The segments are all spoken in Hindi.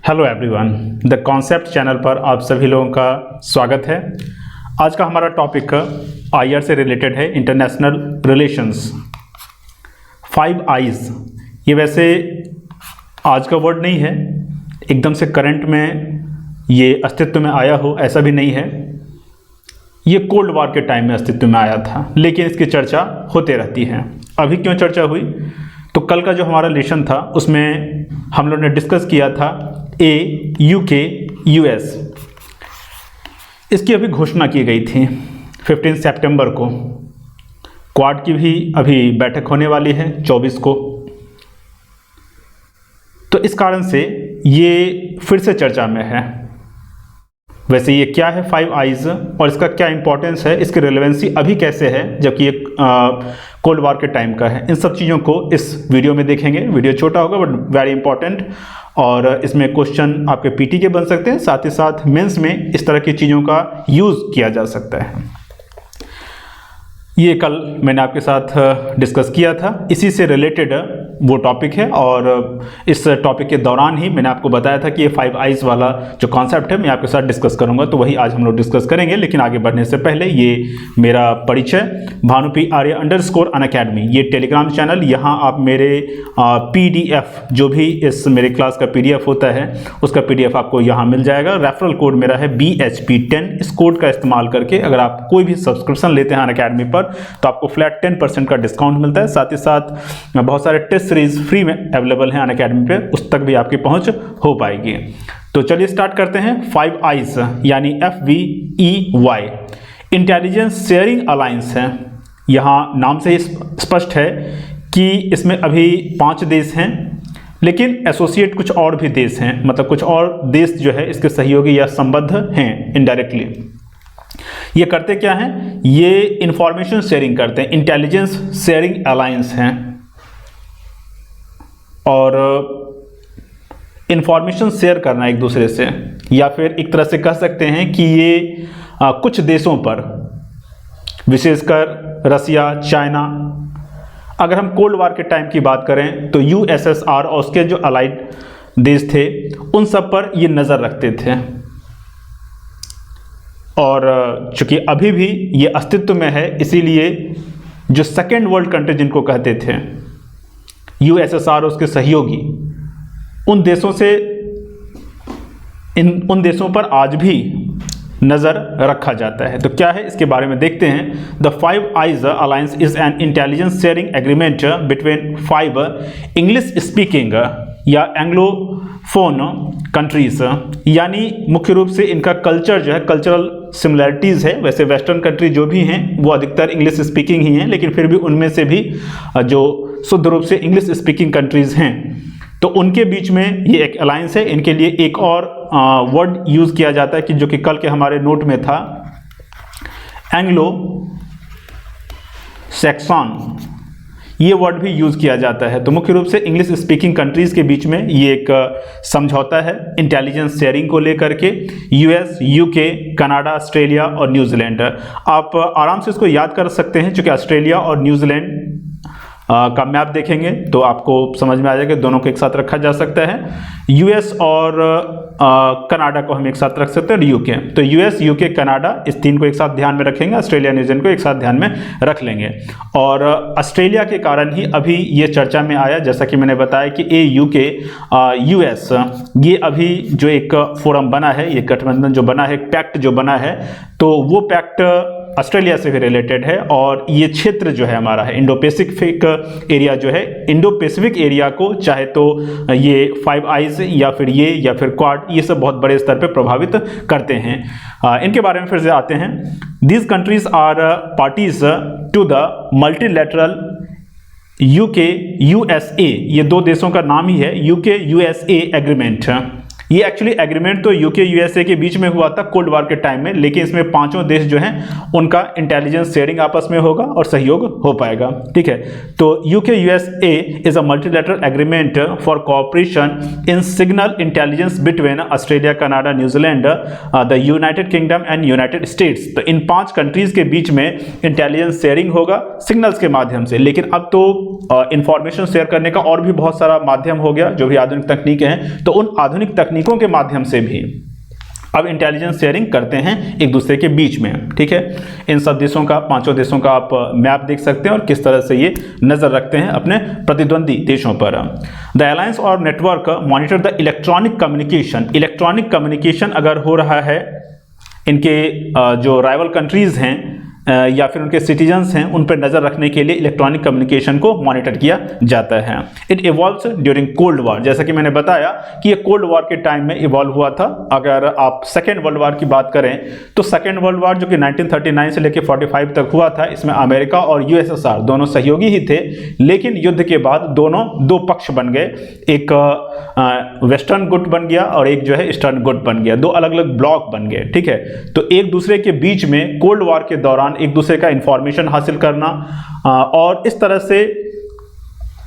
Hello everyone, the concept channel पर आप सभी लोगों का स्वागत है। आज का हमारा टॉपिक आईआर से रिलेटेड है, इंटरनेशनल रिलेशंस। 5 आईज, ये वैसे आज का वर्ड नहीं है, एकदम से करंट में ये अस्तित्व में आया हो ऐसा भी नहीं है। ये कोल्ड वॉर के टाइम में अस्तित्व में आया था, लेकिन इसकी चर्चा होते रहती है। अभी क्यों चर्चा हुई? तो कल का जो हमारा लेसन था उसमें हम लोग ने डिस्कस किया था यूके यूएस। इसकी अभी घोषणा की गई थी 15 सितंबर को। क्वाड की भी अभी बैठक होने वाली है 24 को। तो इस कारण से ये फिर से चर्चा में है। वैसे ये क्या है 5 आईज और इसका क्या इंपॉर्टेंस है, इसकी रिलेवेंसी अभी कैसे है जबकि ये कोल्ड वॉर के टाइम का है, इन सब चीज़ों को इस वीडियो में देखेंगे। वीडियो छोटा होगा बट वेरी इंपॉर्टेंट, और इसमें क्वेश्चन आपके पीटी के बन सकते हैं, साथ ही साथ मेंस में इस तरह की चीज़ों का यूज़ किया जा सकता है। ये कल मैंने आपके साथ डिस्कस किया था, इसी से रिलेटेड वो टॉपिक है। और इस टॉपिक के दौरान ही मैंने आपको बताया था कि ये 5 आईज वाला जो कॉन्सेप्ट है मैं आपके साथ डिस्कस करूंगा, तो वही आज हम लोग डिस्कस करेंगे। लेकिन आगे बढ़ने से पहले ये मेरा परिचय, भानु पी आर्य _अनअकैडमी, ये टेलीग्राम चैनल। यहाँ आप मेरे PDF जो भी इस मेरे क्लास का PDF होता है उसका PDF आपको यहाँ मिल जाएगा। रेफरल कोड मेरा है BHP10। इस कोड का इस्तेमाल करके अगर आप कोई भी सब्सक्रिप्शन लेते हैं अनअकैडमी पर तो आपको फ्लैट 10% का डिस्काउंट मिलता है। साथ ही साथ बहुत सारे टेस्ट सीरीज फ्री में अवेलेबल हैं अनअकैडमी पे, उस तक भी आपकी पहुंच हो पाएगी। तो चलिए स्टार्ट करते हैं। 5 आईज यानी FVEY इंटेलिजेंस शेयरिंग अलायंस है। यहाँ नाम से ही स्पष्ट है कि इसमें अभी 5 देश हैं, लेकिन एसोसिएट कुछ और भी देश हैं, मतलब कुछ और देश जो है इसके सहयोगी या संबद्ध हैं इनडायरेक्टली। ये करते क्या हैं? ये इंफॉर्मेशन शेयरिंग करते हैं, इंटेलिजेंस शेयरिंग अलायंस हैं। और इंफॉर्मेशन शेयर करना एक दूसरे से, या फिर एक तरह से कह सकते हैं कि ये कुछ देशों पर, विशेषकर रसिया, चाइना, अगर हम कोल्ड वॉर के टाइम की बात करें तो USSR और उसके जो अलाइड देश थे उन सब पर ये नज़र रखते थे। और चूंकि अभी भी ये अस्तित्व में है, इसीलिए जो सेकेंड वर्ल्ड कंट्री जिनको कहते थे USSR उसके सहयोगी, उन देशों से उन देशों पर आज भी नज़र रखा जाता है। तो क्या है इसके बारे में देखते हैं। The 5 eyes alliance is an intelligence sharing agreement between 5 English speaking या एंग्लोफोन कंट्रीज, यानी मुख्य रूप से इनका कल्चर जो है, कल्चरल सिमिलैरिटीज़ है। वैसे वेस्टर्न कंट्री जो भी हैं वो अधिकतर इंग्लिश स्पीकिंग ही हैं, लेकिन फिर भी उनमें से भी जो शुद्ध रूप से इंग्लिश स्पीकिंग कंट्रीज़ हैं तो उनके बीच में ये एक अलायंस है। इनके लिए एक और वर्ड यूज़ किया जाता है कि जो कि कल के हमारे नोट में था, एंग्लो सैक्सन, ये वर्ड भी यूज़ किया जाता है। तो मुख्य रूप से इंग्लिश स्पीकिंग कंट्रीज़ के बीच में ये एक समझौता है इंटेलिजेंस शेयरिंग को लेकर के। US, UK, कनाडा, ऑस्ट्रेलिया और न्यूजीलैंड। आप आराम से इसको याद कर सकते हैं, क्योंकि ऑस्ट्रेलिया और न्यूजीलैंड का मैप देखेंगे तो आपको समझ में आ जाएगा दोनों को एक साथ रखा जा सकता है। US और कनाडा को हम एक साथ रख सकते हैं, और UK। तो US, UK, कनाडा, इस 3 को एक साथ ध्यान में रखेंगे। ऑस्ट्रेलिया, न्यूजीलैंड को एक साथ ध्यान में रख लेंगे। और ऑस्ट्रेलिया के कारण ही अभी ये चर्चा में आया, जैसा कि मैंने बताया कि AUK US, ये अभी जो एक फोरम बना है, ये गठबंधन जो बना है, पैक्ट जो बना है, तो वो पैक्ट ऑस्ट्रेलिया से भी रिलेटेड है। और ये क्षेत्र जो है हमारा है इंडो पैसिफिक एरिया, जो है इंडो पैसिफिक एरिया को चाहे तो ये 5 आईज या फिर ये या फिर क्वाड, ये सब बहुत बड़े स्तर पे प्रभावित करते हैं। इनके बारे में फिर से आते हैं। These countries are parties to the multilateral UK USA, ये 2 देशों का नाम ही है, UK USA एग्रीमेंट। ये एक्चुअली एग्रीमेंट तो UK USA के बीच में हुआ था कोल्ड वॉर के टाइम में, लेकिन इसमें 5 देश जो हैं उनका इंटेलिजेंस शेयरिंग आपस में होगा और सहयोग हो पाएगा। ठीक है, तो UK USA is a multilateral agreement for cooperation in signal intelligence between Australia, Canada, New Zealand, the United kingdom and United states. तो इन 5 कंट्रीज के बीच में इंटेलिजेंस शेयरिंग होगा सिग्नल्स के माध्यम से। लेकिन अब तो इंफॉर्मेशन शेयर करने का और भी बहुत सारा माध्यम हो गया, जो भी आधुनिक तकनीक हैं, तो उन आधुनिक तकनीक तकनीकों के माध्यम से भी अब इंटेलिजेंस शेयरिंग करते हैं एक दूसरे के बीच में। ठीक है, इन सब देशों का, 5 देशों का आप मैप देख सकते हैं और किस तरह से ये नजर रखते हैं अपने प्रतिद्वंदी देशों पर। द अलायंस और network monitor the electronic communication. Electronic communication अगर हो रहा है इनके जो राइवल कंट्रीज हैं या फिर उनके सिटीजन्स हैं, उन पर नज़र रखने के लिए इलेक्ट्रॉनिक कम्युनिकेशन को मॉनिटर किया जाता है। It evolves during cold war. जैसा कि मैंने बताया कि ये कोल्ड वॉर के टाइम में इवॉल्व हुआ था। अगर आप सेकेंड वर्ल्ड वॉर की बात करें तो सेकेंड वर्ल्ड वॉर जो कि 1939 से लेकर 45 तक हुआ था, इसमें अमेरिका और यूएसएसआर दोनों सहयोगी ही थे, लेकिन युद्ध के बाद दोनों दो पक्ष बन गए। एक वेस्टर्न गुट बन गया और एक जो है ईस्टर्न गुट बन गया, दो अलग अलग ब्लॉक बन गए। ठीक है, तो एक दूसरे के बीच में कोल्ड वॉर के दौरान एक दूसरे का इंफॉर्मेशन हासिल करना और इस तरह से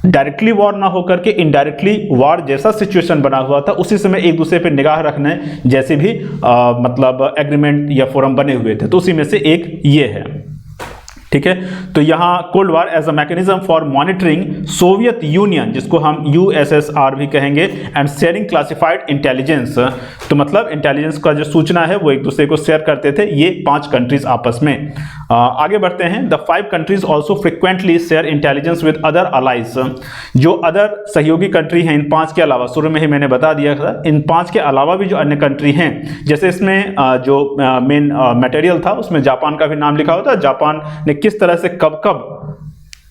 डायरेक्टली वॉर ना होकर के इनडायरेक्टली वॉर जैसा सिचुएशन बना हुआ था, उसी समय एक दूसरे पे निगाह रखने जैसे भी मतलब एग्रीमेंट या फोरम बने हुए थे, तो उसी में से एक ये है। ठीक है, तो यहां cold war as a mechanism for monitoring Soviet Union, जिसको हम यूएसएसआर भी कहेंगे, एंड शेयरिंग क्लासिफाइड इंटेलिजेंस। तो मतलब इंटेलिजेंस का जो सूचना है वो एक दूसरे को शेयर करते थे ये 5 कंट्रीज आपस में। आगे बढ़ते हैं। The 5 countries also frequently share intelligence with other allies. जो अदर सहयोगी कंट्री हैं इन 5 के अलावा, शुरू में ही मैंने बता दिया था, इन 5 के अलावा भी जो अन्य कंट्री हैं, जैसे इसमें जो मेन मटेरियल था उसमें जापान का भी नाम लिखा होता है। जापान ने किस तरह से कब कब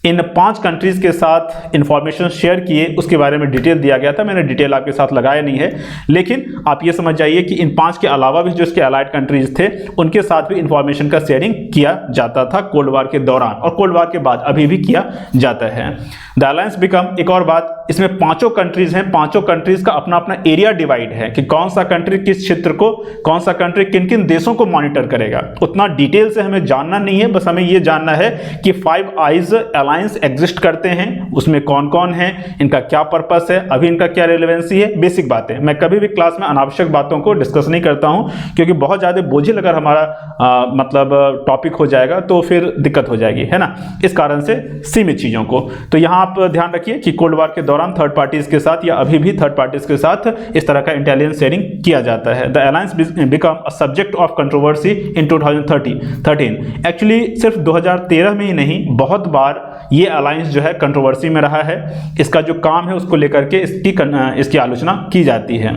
इन 5 कंट्रीज के साथ इंफॉर्मेशन शेयर किए उसके बारे में डिटेल दिया गया था। मैंने डिटेल आपके साथ लगाया नहीं है, लेकिन आप ये समझ जाइए कि इन 5 के अलावा भी जो इसके अलाइड कंट्रीज थे उनके साथ भी इंफॉर्मेशन का शेयरिंग किया जाता था कोल्ड वॉर के दौरान, और कोल्ड वॉर के बाद अभी भी किया जाता है। द अलायंस बिकम, एक और बात, इसमें 5 कंट्रीज हैं, 5 कंट्रीज का अपना अपना एरिया डिवाइड है कि कौन सा कंट्री किस क्षेत्र को, कौन सा कंट्री किन किन देशों को मॉनिटर करेगा। उतना डिटेल से हमें जानना नहीं है, बस हमें यह जानना है कि 5 आइज अलायंस एग्जिस्ट करते हैं, उसमें कौन कौन है, इनका क्या पर्पस है, अभी इनका क्या रिलेवेंसी है, बेसिक बातें। मैं कभी भी क्लास में अनावश्यक बातों को डिस्कस नहीं करता हूं, क्योंकि बहुत ज्यादा बोझिल अगर हमारा मतलब टॉपिक हो जाएगा तो फिर दिक्कत हो जाएगी, है ना। इस कारण से सीमित चीजों को, तो यहां आप ध्यान रखिए कि कोल्ड वॉर के दौरान थर्ड पार्टीज के साथ या अभी भी थर्ड पार्टीज के साथ इस तरह का इंटेलिजेंस शेयरिंग किया जाता है। The alliance become a subject of controversy in 2013। Actually सिर्फ 2013 में ही नहीं, बहुत बार ये अलायंस जो है कंट्रोवर्सी में रहा है। इसका जो काम है उसको लेकर के इसकी आलोचना की जाती है,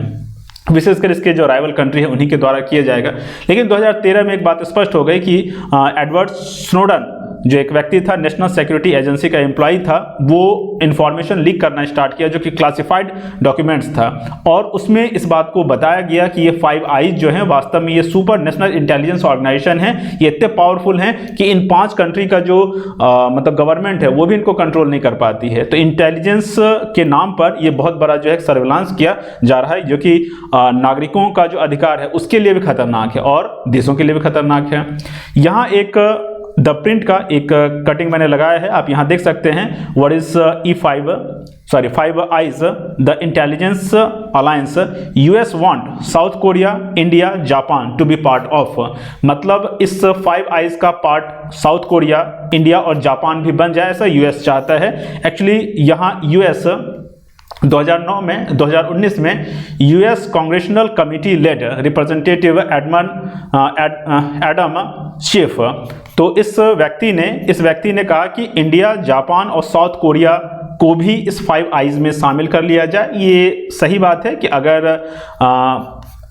विशेषकर इसके जो राइवल कंट्री है उन्हीं के द्वारा किया जाएगा। लेकिन 2013 में एक बात स्पष्ट हो गई कि एडवर्ड स्नोडन जो एक व्यक्ति था, नेशनल सिक्योरिटी एजेंसी का एम्प्लॉय था, वो इंफॉर्मेशन लीक करना स्टार्ट किया जो कि क्लासिफाइड डॉक्यूमेंट्स था, और उसमें इस बात को बताया गया कि ये 5 आइज जो हैं वास्तव में ये सुपर नेशनल इंटेलिजेंस ऑर्गेनाइजेशन है, ये इतने पावरफुल हैं कि इन 5 कंट्री का जो मतलब गवर्नमेंट है वो भी इनको कंट्रोल नहीं कर पाती है। तो इंटेलिजेंस के नाम पर ये बहुत बड़ा जो है सर्विलांस किया जा रहा है, जो कि नागरिकों का जो अधिकार है उसके लिए भी खतरनाक है और देशों के लिए भी खतरनाक है। यहाँ एक द प्रिंट का एक कटिंग मैंने लगाया है, आप यहां देख सकते हैं। What is five eyes the intelligence alliance, US want South Korea, India, Japan to be part of. मतलब इस 5 आइज का पार्ट साउथ कोरिया, इंडिया और जापान भी बन जाए, ऐसा यूएस चाहता है। एक्चुअली यहां यूएस 2019 में US congressional committee led representative Adam Schiff, तो इस व्यक्ति ने कहा कि इंडिया, जापान और साउथ कोरिया को भी इस 5 आइज में शामिल कर लिया जाए। ये सही बात है कि अगर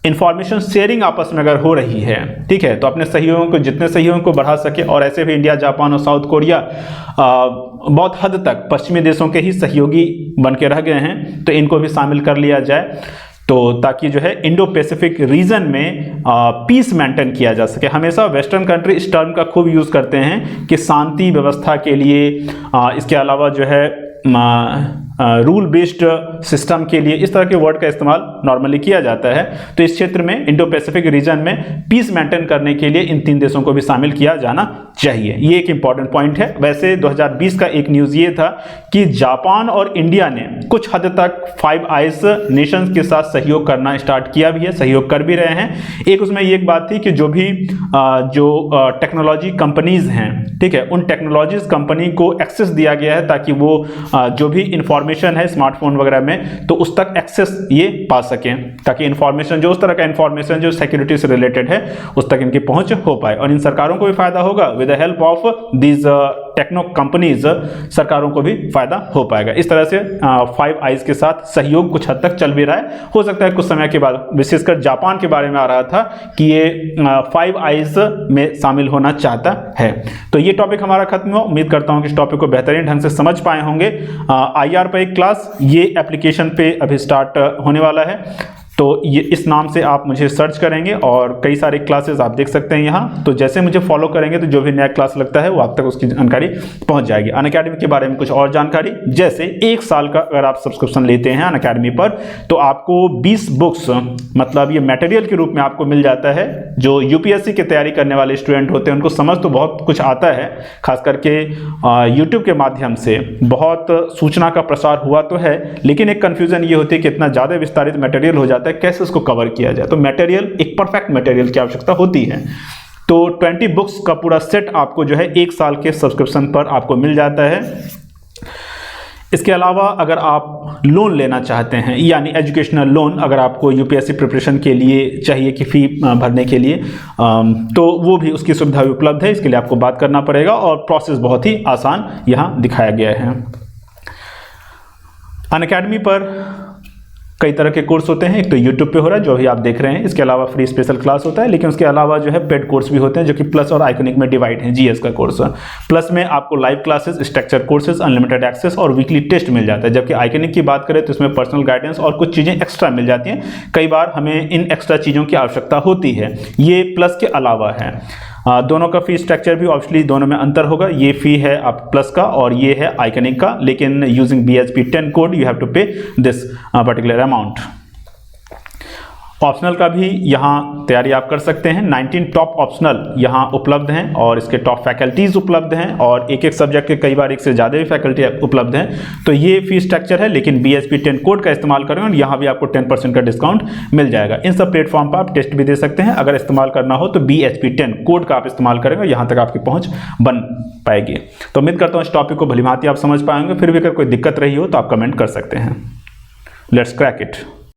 इंफॉर्मेशन शेयरिंग आपस में अगर हो रही है, ठीक है, तो अपने सहयोगों को, जितने सहयोगों को बढ़ा सके, और ऐसे भी इंडिया, जापान और साउथ कोरिया बहुत हद तक पश्चिमी देशों के ही सहयोगी बन के रह गए हैं, तो इनको भी शामिल कर लिया जाए, तो ताकि जो है इंडो पैसिफिक रीजन में पीस मेंटेन किया जा सके। हमेशा वेस्टर्न कंट्री इस टर्म का खूब यूज़ करते हैं कि शांति व्यवस्था के लिए, इसके अलावा जो है रूल बेस्ड सिस्टम के लिए, इस तरह के वर्ड का इस्तेमाल नॉर्मली किया जाता है। तो इस क्षेत्र में, इंडो पैसिफिक रीजन में पीस मेंटेन करने के लिए इन 3 देशों को भी शामिल किया जाना चाहिए। ये एक इंपॉर्टेंट पॉइंट है। वैसे 2020 का एक न्यूज़ ये था कि जापान और इंडिया ने कुछ हद तक 5 आइज नेशंस के साथ सहयोग करना स्टार्ट किया भी है, सहयोग कर भी रहे हैं। एक उसमें ये एक बात थी कि जो भी टेक्नोलॉजी कंपनीज हैं, ठीक है, उन टेक्नोलॉजीज कंपनी को एक्सेस दिया गया है ताकि वो जो भी इंफॉर्मेशन इंफॉर्मेशन है स्मार्टफोन वगैरह में, तो उस तक एक्सेस ये पा सकें, ताकि इंफॉर्मेशन जो उस तरह का इंफॉर्मेशन जो सिक्योरिटी से रिलेटेड है उस तक इनकी पहुंच हो पाए। और इन सरकारों को भी फायदा होगा, with the help of these techno companies सरकारों को भी फायदा हो पाएगा। इस तरह से 5 आइज के साथ सहयोग कुछ हद तक चल भी रहा है। हो सकता है कुछ समय के बाद, विशेषकर जापान के बारे में आ रहा था कि ये 5 आइज में शामिल होना चाहता है। तो ये टॉपिक हमारा खत्म हुआ। उम्मीद करता हूं कि इस टॉपिक को बेहतरीन ढंग से समझ पाए होंगे। IR पर एक क्लास ये एप्लीकेशन पे अभी स्टार्ट होने वाला है, तो ये इस नाम से आप मुझे सर्च करेंगे और कई सारे क्लासेस आप देख सकते हैं यहाँ। तो जैसे मुझे फॉलो करेंगे तो जो भी नया क्लास लगता है वो आप तक उसकी जानकारी पहुँच जाएगी। अनअकैडमी के बारे में कुछ और जानकारी, जैसे 1 साल का अगर आप सब्सक्रिप्शन लेते हैं अनअकैडमी पर तो आपको 20 बुक्स, मतलब ये मटेरियल के रूप में आपको मिल जाता है। जो यूपीएससी की तैयारी करने वाले स्टूडेंट होते हैं उनको समझ तो बहुत कुछ आता है, खास करके यूट्यूब के माध्यम से बहुत सूचना का प्रसार हुआ तो है, लेकिन एक कन्फ्यूजन ये होती है कि इतना ज़्यादा विस्तारित मटेरियल हो जाता है, कैसे उसको कवर किया जाए। तो मटेरियल, एक परफेक्ट मटेरियल की आवश्यकता होती है। तो 20 बुक्स का पूरा सेट आपको जो है 1 साल के सब्सक्रिप्शन पर आपको मिल जाता है। इसके अलावा अगर आप लोन लेना चाहते हैं, यानी एजुकेशनल लोन अगर आपको यूपीएससी प्रिपरेशन के लिए चाहिए कि फ़ी भरने के लिए, तो वो भी उसकी सुविधा भी उपलब्ध है। इसके लिए आपको बात करना पड़ेगा और प्रोसेस बहुत ही आसान यहाँ दिखाया गया है। अनअकैडमी पर कई तरह के कोर्स होते हैं। एक तो यूट्यूब पे हो रहा है जो भी आप देख रहे हैं, इसके अलावा फ्री स्पेशल क्लास होता है, लेकिन उसके अलावा जो है पेड कोर्स भी होते हैं जो कि प्लस और आइकॉनिक में डिवाइड हैं। जीएस का कोर्स प्लस में आपको live classes, structure courses, unlimited access और वीकली टेस्ट मिल जाता है। जबकि आइकॉनिक की बात करें तो इसमें पर्सनल गाइडेंस और कुछ चीज़ें एक्स्ट्रा मिल जाती हैं। कई बार हमें इन एक्स्ट्रा चीज़ों की आवश्यकता होती है, ये प्लस के अलावा है। दोनों का फी स्ट्रक्चर भी ऑब्वियसली दोनों में अंतर होगा। ये फी है आप प्लस का और ये है आइकॉनिक का, लेकिन using BHP 10 code you have to pay this particular amount. Optional का भी यहाँ तैयारी आप कर सकते हैं। 19 टॉप ऑप्शनल यहाँ उपलब्ध हैं और इसके टॉप फैकल्टीज उपलब्ध हैं और एक एक सब्जेक्ट के कई बार एक से ज़्यादा भी फैकल्टी उपलब्ध हैं। तो ये फी स्ट्रक्चर है, लेकिन BHP 10 कोड का इस्तेमाल करें और यहाँ भी आपको 10% का डिस्काउंट मिल जाएगा। इन सब प्लेटफॉर्म पर आप टेस्ट भी दे सकते हैं। अगर इस्तेमाल करना हो तो BHP 10 कोड का आप इस्तेमाल करेंगे, यहाँ तक आपकी पहुँच बन पाएगी। तो उम्मीद करता हूँ इस टॉपिक को भलीभांति आप समझ पाएंगे। फिर भी अगर कोई दिक्कत रही हो तो आप कमेंट कर सकते हैं। Let's crack it.